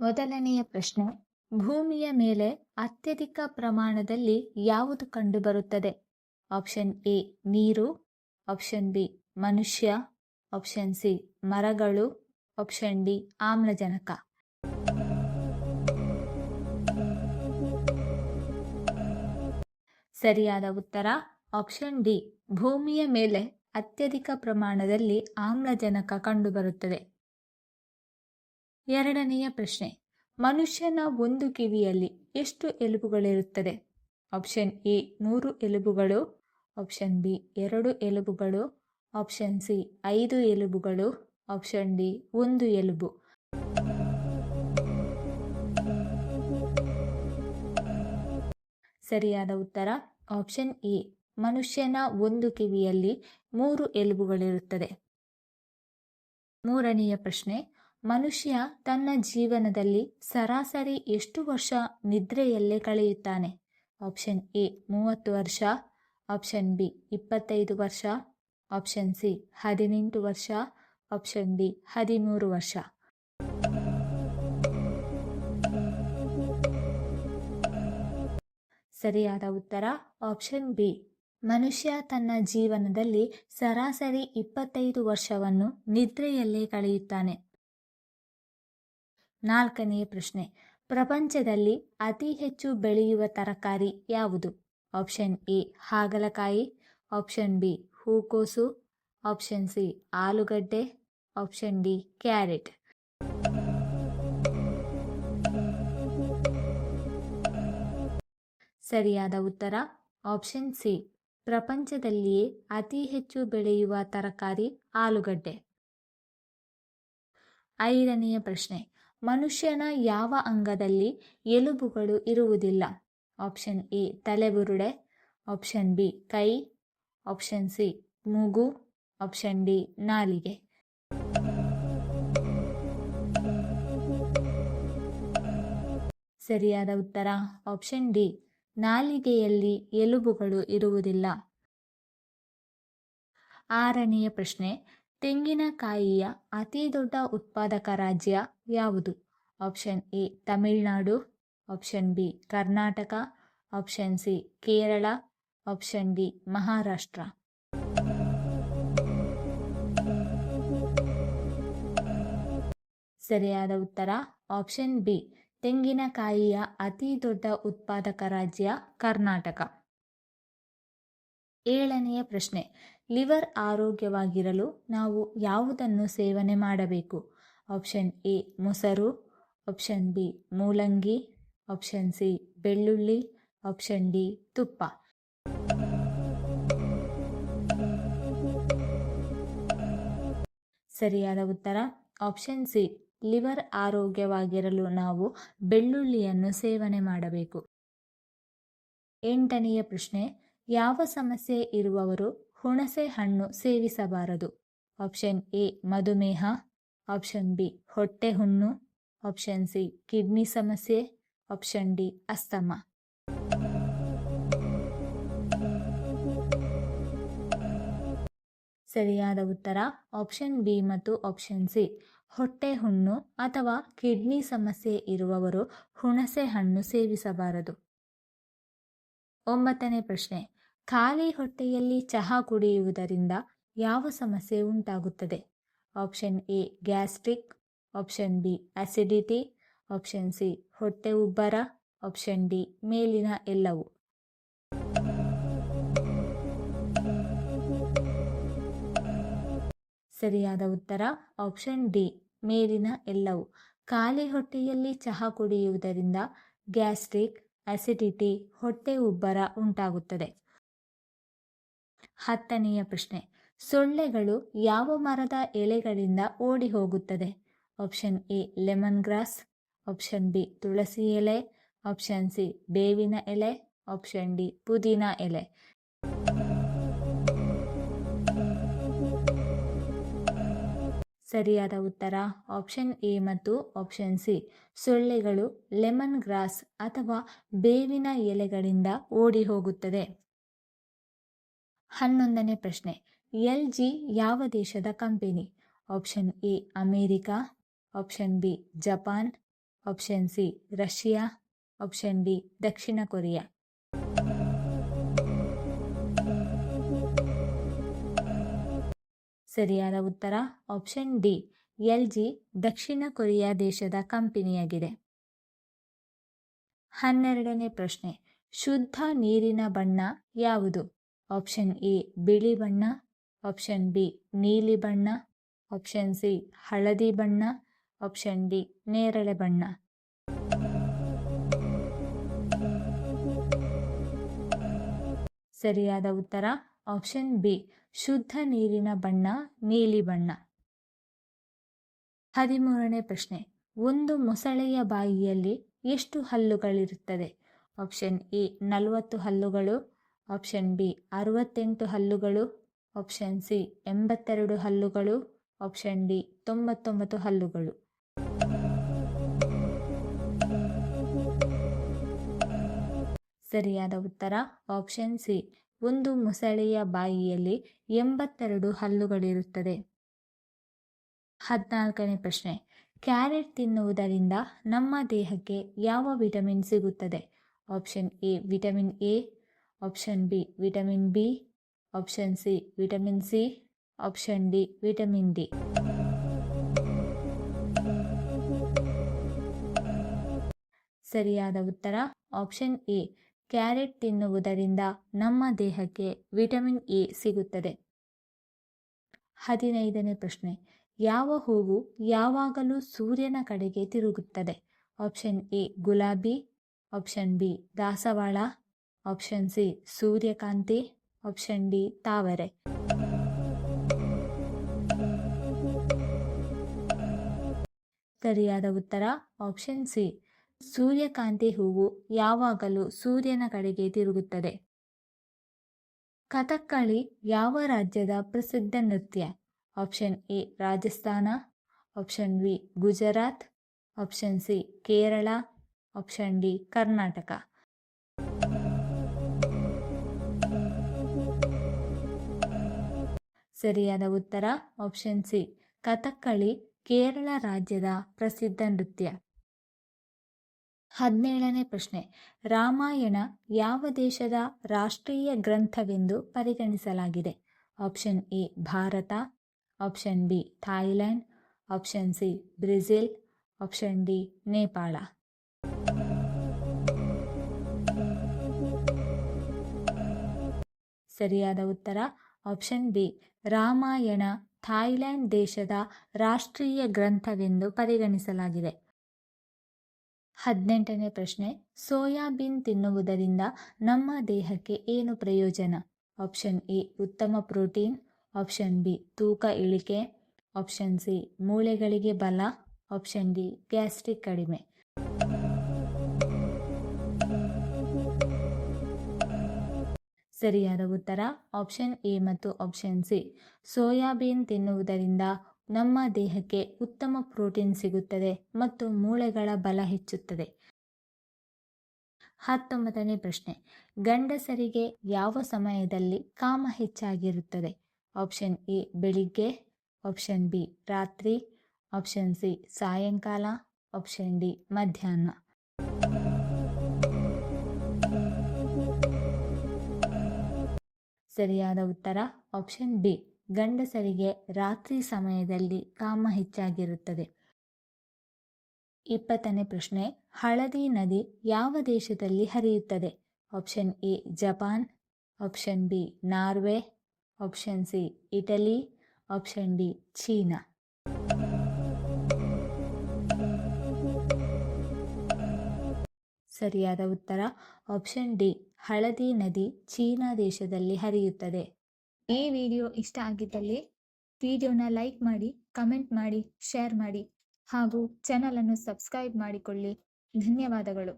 ಮೊದಲನೆಯ ಪ್ರಶ್ನೆ, ಭೂಮಿಯ ಮೇಲೆ ಅತ್ಯಧಿಕ ಪ್ರಮಾಣದಲ್ಲಿ ಯಾವುದು ಕಂಡುಬರುತ್ತದೆ? ಆಪ್ಷನ್ ಎ ನೀರು, ಆಪ್ಷನ್ ಬಿ ಮನುಷ್ಯ, ಆಪ್ಷನ್ ಸಿ ಮರಗಳು, ಆಪ್ಷನ್ ಡಿ ಆಮ್ಲಜನಕ. ಸರಿಯಾದ ಉತ್ತರ ಆಪ್ಷನ್ ಡಿ, ಭೂಮಿಯ ಮೇಲೆ ಅತ್ಯಧಿಕ ಪ್ರಮಾಣದಲ್ಲಿ ಆಮ್ಲಜನಕ ಕಂಡುಬರುತ್ತದೆ. ಎರಡನೆಯ ಪ್ರಶ್ನೆ, ಮನುಷ್ಯನ ಒಂದು ಕಿವಿಯಲ್ಲಿ ಎಷ್ಟು ಎಲುಬುಗಳಿರುತ್ತದೆ? ಆಪ್ಷನ್ ಎ 3 ಎಲುಬುಗಳು, ಆಪ್ಷನ್ ಬಿ 2 ಎಲುಬುಗಳು, ಆಪ್ಷನ್ ಸಿ 5 ಎಲುಬುಗಳು, ಆಪ್ಷನ್ ಡಿ 1 ಎಲುಬು. ಸರಿಯಾದ ಉತ್ತರ ಆಪ್ಷನ್ ಎ, ಮನುಷ್ಯನ ಒಂದು ಕಿವಿಯಲ್ಲಿ 3 ಎಲುಬುಗಳಿರುತ್ತದೆ. ಮೂರನೆಯ ಪ್ರಶ್ನೆ, ಮನುಷ್ಯ ತನ್ನ ಜೀವನದಲ್ಲಿ ಸರಾಸರಿ ಎಷ್ಟು ವರ್ಷ ನಿದ್ರೆಯಲ್ಲೇ ಕಳೆಯುತ್ತಾನೆ? ಆಪ್ಷನ್ ಎ 30 ವರ್ಷ, ಆಪ್ಷನ್ ಬಿ 25 ವರ್ಷ, ಆಪ್ಷನ್ ಸಿ 18 ವರ್ಷ, ಆಪ್ಷನ್ ಡಿ 13 ವರ್ಷ. ಸರಿಯಾದ ಉತ್ತರ ಆಪ್ಷನ್ ಬಿ, ಮನುಷ್ಯ ತನ್ನ ಜೀವನದಲ್ಲಿ ಸರಾಸರಿ 25 ವರ್ಷವನ್ನು ನಿದ್ರೆಯಲ್ಲೇ ಕಳೆಯುತ್ತಾನೆ. ನಾಲ್ಕನೆಯ ಪ್ರಶ್ನೆ, ಪ್ರಪಂಚದಲ್ಲಿ ಅತಿ ಹೆಚ್ಚು ಬೆಳೆಯುವ ತರಕಾರಿ ಯಾವುದು? ಆಪ್ಷನ್ ಎ ಹಾಗಲಕಾಯಿ, ಆಪ್ಷನ್ ಬಿ ಹೂಕೋಸು, ಆಪ್ಷನ್ ಸಿ ಆಲೂಗಡ್ಡೆ, ಆಪ್ಷನ್ ಡಿ ಕ್ಯಾರೆಟ್. ಸರಿಯಾದ ಉತ್ತರ ಆಪ್ಷನ್ ಸಿ, ಪ್ರಪಂಚದಲ್ಲಿಯೇ ಅತಿ ಹೆಚ್ಚು ಬೆಳೆಯುವ ತರಕಾರಿ ಆಲೂಗಡ್ಡೆ. ಐದನೆಯ ಪ್ರಶ್ನೆ, ಮನುಷ್ಯನ ಯಾವ ಅಂಗದಲ್ಲಿ ಎಲುಬುಗಳು ಇರುವುದಿಲ್ಲ? ಆಪ್ಷನ್ ಎ ತಲೆಬುರುಡೆ, ಆಪ್ಷನ್ ಬಿ ಕೈ, ಆಪ್ಷನ್ ಸಿ ಮೂಗು, ಆಪ್ಷನ್ ಡಿ ನಾಲಿಗೆ. ಸರಿಯಾದ ಉತ್ತರ ಆಪ್ಷನ್ ಡಿ, ನಾಲಿಗೆಯಲ್ಲಿ ಎಲುಬುಗಳು ಇರುವುದಿಲ್ಲ. ಆರನೆಯ ಪ್ರಶ್ನೆ, ತೆಂಗಿನಕಾಯಿಯ ಅತಿ ದೊಡ್ಡ ಉತ್ಪಾದಕ ರಾಜ್ಯ ಯಾವುದು? Option A Tamil Nadu, option B Karnataka, option C Kerala, option D Maharashtra. ಸರಿಯಾದ ಉತ್ತರ ಆಪ್ಷನ್ ಬಿ, ತೆಂಗಿನಕಾಯಿಯ ಅತಿ ದೊಡ್ಡ ಉತ್ಪಾದಕ ರಾಜ್ಯ ಕರ್ನಾಟಕ. ಏಳನೆಯ ಪ್ರಶ್ನೆ, ಲಿವರ್ ಆರೋಗ್ಯವಾಗಿರಲು ನಾವು ಯಾವುದನ್ನು ಸೇವನೆ ಮಾಡಬೇಕು? ಆಪ್ಷನ್ ಎ ಮೊಸರು, ಆಪ್ಷನ್ ಬಿ ಮೂಲಂಗಿ, ಆಪ್ಷನ್ ಸಿ ಬೆಳ್ಳುಳ್ಳಿ, ಆಪ್ಷನ್ ಡಿ ತುಪ್ಪ. ಸರಿಯಾದ ಉತ್ತರ ಆಪ್ಷನ್ ಸಿ, ಲಿವರ್ ಆರೋಗ್ಯವಾಗಿರಲು ನಾವು ಬೆಳ್ಳುಳ್ಳಿಯನ್ನು ಸೇವನೆ ಮಾಡಬೇಕು. ಎಂಟನೆಯ ಪ್ರಶ್ನೆ, ಯಾವ ಸಮಸ್ಯೆ ಇರುವವರು ಹುಣಸೆ ಹಣ್ಣು ಸೇವಿಸಬಾರದು? ಆಪ್ಷನ್ ಎ ಮಧುಮೇಹ, ಆಪ್ಷನ್ ಬಿ ಹೊಟ್ಟೆ ಹುಣ್ಣು, ಆಪ್ಷನ್ ಸಿ ಕಿಡ್ನಿ ಸಮಸ್ಯೆ, ಆಪ್ಷನ್ ಡಿ ಅಸ್ತಮ. ಸರಿಯಾದ ಉತ್ತರ ಆಪ್ಷನ್ ಬಿ ಮತ್ತು ಆಪ್ಷನ್ ಸಿ, ಹೊಟ್ಟೆ ಹುಣ್ಣು ಅಥವಾ ಕಿಡ್ನಿ ಸಮಸ್ಯೆ ಇರುವವರು ಹುಣಸೆ ಹಣ್ಣು ಸೇವಿಸಬಾರದು. ಒಂಬತ್ತನೇ ಪ್ರಶ್ನೆ, ಖಾಲಿ ಹೊಟ್ಟೆಯಲ್ಲಿ ಚಹಾ ಕುಡಿಯುವುದರಿಂದ ಯಾವ ಸಮಸ್ಯೆ ಉಂಟಾಗುತ್ತದೆ? Option A gastric, option B acidity, option C ಹೊಟ್ಟೆ ಉಬ್ಬರ, ಆಪ್ಷನ್ ಡಿ ಮೇಲಿನ ಎಲ್ಲವೂ. ಸರಿಯಾದ ಉತ್ತರ ಆಪ್ಷನ್ ಡಿ, ಮೇಲಿನ ಎಲ್ಲವೂ. ಖಾಲಿ ಹೊಟ್ಟೆಯಲ್ಲಿ ಚಹಾ ಕುಡಿಯುವುದರಿಂದ ಗ್ಯಾಸ್ಟ್ರಿಕ್, ಅಸಿಡಿಟಿ, ಹೊಟ್ಟೆ ಉಬ್ಬರ ಉಂಟಾಗುತ್ತದೆ. ಹತ್ತನೆಯ ಪ್ರಶ್ನೆ, ಸೊಳ್ಳೆಗಳು ಯಾವ ಮರದ ಎಲೆಗಳಿಂದ ಓಡಿ ಹೋಗುತ್ತದೆ? Option A lemon grass, option B ತುಳಸಿ ಎಲೆ, ಆಪ್ಷನ್ ಸಿ ಬೇವಿನ ಎಲೆ, ಆಪ್ಷನ್ ಡಿ ಪುದೀನ ಎಲೆ. ಸರಿಯಾದ ಉತ್ತರ ಆಪ್ಷನ್ ಎ ಮತ್ತು ಆಪ್ಷನ್ ಸಿ, ಸೊಳ್ಳೆಗಳು ಲೆಮನ್ ಗ್ರಾಸ್ ಅಥವಾ ಬೇವಿನ ಎಲೆಗಳಿಂದ ಓಡಿ ಹೋಗುತ್ತದೆ. 11ನೇ ಪ್ರಶ್ನೆ, LG ಯಾವ ದೇಶದ company? Option A America, option B Japan, option C Russia, option D Dakshina Korea. ಸರಿಯಾದ ಉತ್ತರ ಆಪ್ಷನ್ ಡಿ LG ದಕ್ಷಿಣ ಕೊರಿಯಾ ದೇಶದ ಕಂಪನಿಯಾಗಿದೆ. 12ನೇ ಪ್ರಶ್ನೆ, ಶುದ್ಧ ನೀರಿನ ಬಣ್ಣ ಯಾವುದು? ಆಪ್ಷನ್ ಎ ಬಿಳಿ ಬಣ್ಣ, ಆಪ್ಷನ್ ಬಿ ನೀಲಿ ಬಣ್ಣ, ಆಪ್ಷನ್ ಸಿ ಹಳದಿ ಬಣ್ಣ, ಆಪ್ಷನ್ ಡಿ ನೇರಳೆ ಬಣ್ಣ. ಸರಿಯಾದ ಉತ್ತರ ಆಪ್ಷನ್ ಬಿ ಶುದ್ಧ ನೀರಿನ ಬಣ್ಣ ನೀಲಿ ಬಣ್ಣ. 13ನೇ ಪ್ರಶ್ನೆ, ಒಂದು ಮೊಸಳೆಯ ಬಾಯಿಯಲ್ಲಿ ಎಷ್ಟು ಹಲ್ಲುಗಳಿರುತ್ತದೆ? ಆಪ್ಷನ್ ಎ 40 ಹಲ್ಲುಗಳು, ಆಪ್ಷನ್ ಬಿ 68 ಹಲ್ಲುಗಳು, ಆಪ್ಷನ್ ಸಿ 82 ಹಲ್ಲುಗಳು, ಆಪ್ಷನ್ ಡಿ 99 ಹಲ್ಲುಗಳು. ಸರಿಯಾದ ಉತ್ತರ ಆಪ್ಷನ್ ಸಿ ಒಂದು ಮೊಸಳೆಯ ಬಾಯಿಯಲ್ಲಿ 82 ಹಲ್ಲುಗಳಿರುತ್ತದೆ. 14ನೇ ಪ್ರಶ್ನೆ, ಕ್ಯಾರೆಟ್ ತಿನ್ನುವುದರಿಂದ ನಮ್ಮ ದೇಹಕ್ಕೆ ಯಾವ ವಿಟಮಿನ್ ಸಿಗುತ್ತದೆ? Option A vitamin A, option B vitamin B, option C vitamin C, option D vitamin D. ಸರಿಯಾದ ಉತ್ತರ ಆಪ್ಷನ್ ಎ ಕ್ಯಾರೆಟ್ ತಿನ್ನುವುದರಿಂದ ನಮ್ಮ ದೇಹಕ್ಕೆ ವಿಟಮಿನ್ ಎ ಸಿಗುತ್ತದೆ. 15ನೇ ಪ್ರಶ್ನೆ, ಯಾವ ಹೂವು ಯಾವಾಗಲೂ ಸೂರ್ಯನ ಕಡೆಗೆ ತಿರುಗುತ್ತದೆ? ಆಪ್ಷನ್ ಎ ಗುಲಾಬಿ, ಆಪ್ಷನ್ ಬಿ ದಾಸವಾಳ, ಆಪ್ಷನ್ ಸಿ ಸೂರ್ಯಕಾಂತಿ, ಆಪ್ಷನ್ ಡಿ ತಾವರೆ. ಸರಿಯಾದ ಉತ್ತರ ಆಪ್ಷನ್ ಸಿ ಸೂರ್ಯಕಾಂತಿ ಹೂವು ಯಾವಾಗಲೂ ಸೂರ್ಯನ ಕಡೆಗೆ ತಿರುಗುತ್ತದೆ. ಕಥಕ್ಕಳಿ ಯಾವ ರಾಜ್ಯದ ಪ್ರಸಿದ್ಧ ನೃತ್ಯ? Option A Rajasthan, option B Gujarat, option C Kerala, option D Karnataka. ಸರಿಯಾದ ಉತ್ತರ ಆಪ್ಷನ್ ಸಿ ಕಥಕ್ಕಳಿ ಕೇರಳ ರಾಜ್ಯದ ಪ್ರಸಿದ್ಧ ನೃತ್ಯ. 17ನೇ ಪ್ರಶ್ನೆ, ರಾಮಾಯಣ ಯಾವ ದೇಶದ ರಾಷ್ಟ್ರೀಯ ಗ್ರಂಥವೆಂದು ಪರಿಗಣಿಸಲಾಗಿದೆ? Option A Bharat, option B Thailand, option C Brazil, option D Nepal. ಸರಿಯಾದ ಉತ್ತರ ಆಪ್ಷನ್ ಬಿ ರಾಮಾಯಣ ಥಾಯ್ಲೆಂಡ್ ದೇಶದ ರಾಷ್ಟ್ರೀಯ ಗ್ರಂಥವೆಂದು ಪರಿಗಣಿಸಲಾಗಿದೆ. 18ನೇ ಪ್ರಶ್ನೆ, ಸೋಯಾಬೀನ್ ತಿನ್ನುವುದರಿಂದ ನಮ್ಮ ದೇಹಕ್ಕೆ ಏನು ಪ್ರಯೋಜನ? ಆಪ್ಷನ್ ಎ ಉತ್ತಮ ಪ್ರೋಟೀನ್, ಆಪ್ಷನ್ ಬಿ ತೂಕ ಇಳಿಕೆ, ಆಪ್ಷನ್ ಸಿ ಮೂಳೆಗಳಿಗೆ ಬಲ, ಆಪ್ಷನ್ ಡಿ ಗ್ಯಾಸ್ಟ್ರಿಕ್ ಕಡಿಮೆ. ಸರಿಯಾದ ಉತ್ತರ ಆಪ್ಷನ್ ಎ ಮತ್ತು ಆಪ್ಷನ್ ಸಿ. ಸೋಯಾಬೀನ್ ತಿನ್ನುವುದರಿಂದ ನಮ್ಮ ದೇಹಕ್ಕೆ ಉತ್ತಮ ಪ್ರೋಟೀನ್ ಸಿಗುತ್ತದೆ ಮತ್ತು ಮೂಳೆಗಳ ಬಲ ಹೆಚ್ಚುತ್ತದೆ. 19ನೇ ಪ್ರಶ್ನೆ, ಗಂಡಸರಿಗೆ ಯಾವ ಸಮಯದಲ್ಲಿ ಕಾಮ ಹೆಚ್ಚಾಗಿರುತ್ತದೆ? ಆಪ್ಷನ್ ಎ ಬೆಳಿಗ್ಗೆ, ಆಪ್ಷನ್ ಬಿ ರಾತ್ರಿ, ಆಪ್ಷನ್ ಸಿ ಸಾಯಂಕಾಲ, ಆಪ್ಷನ್ ಡಿ ಮಧ್ಯಾಹ್ನ. ಸರಿಯಾದ ಉತ್ತರ ಆಪ್ಷನ್ ಬಿ ಗಂಡಸರಿಗೆ ರಾತ್ರಿ ಸಮಯದಲ್ಲಿ ಕಾಮ ಹೆಚ್ಚಾಗಿರುತ್ತದೆ. 20ನೇ ಪ್ರಶ್ನೆ, ಹಳದಿ ನದಿ ಯಾವ ದೇಶದಲ್ಲಿ ಹರಿಯುತ್ತದೆ? Option A Japan, option B Norway, option C Italy, option D China. ಸರಿಯಾದ ಉತ್ತರ ಆಪ್ಷನ್ ಡಿ ಹಳದಿ ನದಿ ಚೀನಾ ದೇಶದಲ್ಲಿ ಹರಿಯುತ್ತದೆ. ಈ ವಿಡಿಯೋ ಇಷ್ಟ ಆಗಿದ್ದಲ್ಲಿ ವಿಡಿಯೋನ ಲೈಕ್ ಮಾಡಿ, ಕಮೆಂಟ್ ಮಾಡಿ, ಶೇರ್ ಮಾಡಿ ಹಾಗೂ ಚಾನಲನ್ನು ಸಬ್ಸ್ಕ್ರೈಬ್ ಮಾಡಿಕೊಳ್ಳಿ. ಧನ್ಯವಾದಗಳು.